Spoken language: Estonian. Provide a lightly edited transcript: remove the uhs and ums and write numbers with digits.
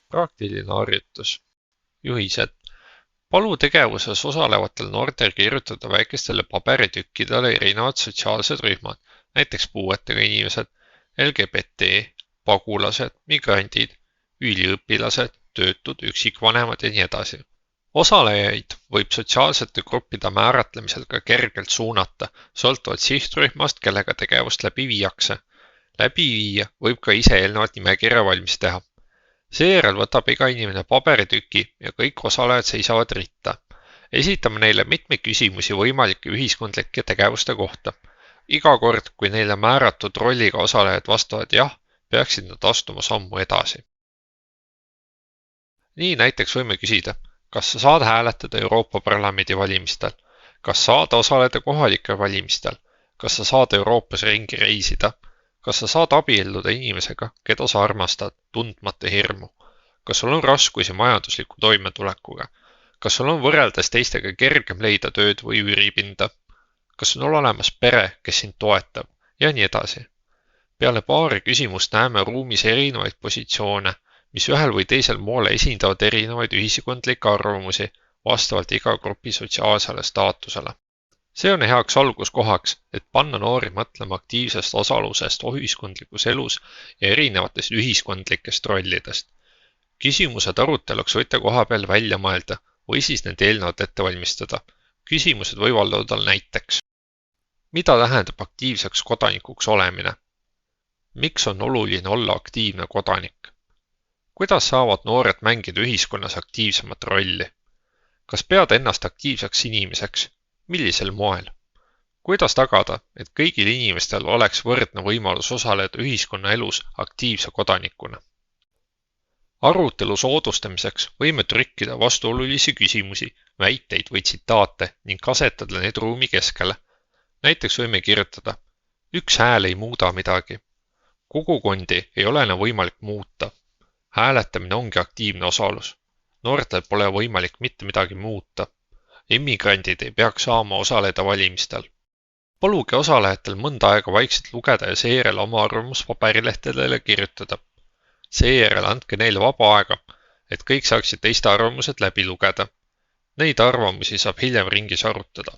Praktiline harjutus. Juhised. Palu tegevuses osalevatel noortel kirjutada väikestele paberitükkidele erinevad sotsiaalsed rühmad, näiteks puuetega inimesed, LGBT, pagulased, migrandid, üliõpilased, töötud, üksikvanemad ja nii edasi. Osalejaid võib sotsiaalsete gruppide määratlemisel ka kergelt suunata, sõltuvalt sihtrühmast, kellega tegevust läbi viiakse. Läbiviija võib ka ise eelnevalt nimekirja valmis teha. Seejärel võtab iga inimene paberitüki ja kõik osalejad seisavad ritta. Esitame neile mitmeid küsimusi võimalike ühiskondlike tegevuste kohta. Iga kord, kui neile määratud rolliga osalejad vastavad jah, peaksid nad astuma sammu edasi. Nii näiteks võime küsida, kas sa saad hääletada Euroopa Parlamendi valimistel, kas saad osaleda kohalikel valimistel, kas sa saad Euroopas ringi reisida, kas sa saad abielluda inimesega, keda sa armastad, tundmata hirmu, kas sul on raskusi majandusliku toimetulekuga, kas sul on võrreldes teistega kergem leida tööd või üüripinda, kas on olemas pere, kes sind toetab ja nii edasi. Peale paari küsimust näeme ruumis erinevaid positsioone, mis ühel või teisel moel esindavad erinevaid ühiskondlikke arvamusi vastavalt iga grupi sotsiaalsele staatusele. See on heaks alguskohaks, et panna noori mõtlema aktiivsest osalusest ühiskondlikus elus ja erinevatest ühiskondlikest rollidest. Küsimused aruteluks võite kohapeal välja mõelda või siis need eelnevalt ette valmistada. Küsimused võivad olla näiteks. Mida tähendab aktiivseks kodanikuks olemine? Miks on oluline olla aktiivne kodanik? Kuidas saavad noored mängida ühiskonnas aktiivsemat rolli? Kas pead ennast aktiivseks inimeseks? Millisel moel? Kuidas tagada, et kõigil inimestel oleks võrdne võimalus osaleda ühiskonna elus aktiivse kodanikuna? Arutelu soodustamiseks võime trükkida vastuolulisi küsimusi, väiteid või tsitaate ning asetada need ruumi keskele. Näiteks võime kirjutada, üks hääl ei muuda midagi. Kogukondi ei ole enam võimalik muuta. Hääletamine ongi aktiivne osalus. Noortel pole võimalik mitte midagi muuta. Immigrandid ei peaks saama osaleda valimistel. Paluge osalejatel mõnda aega vaikselt lugeda ja seejärel oma arvamus paberilehtedele kirjutada. Seejärel andke neile vaba aega, et kõik saaksid teiste arvamused läbi lugeda. Neid arvamusi saab hiljem ringis arutada.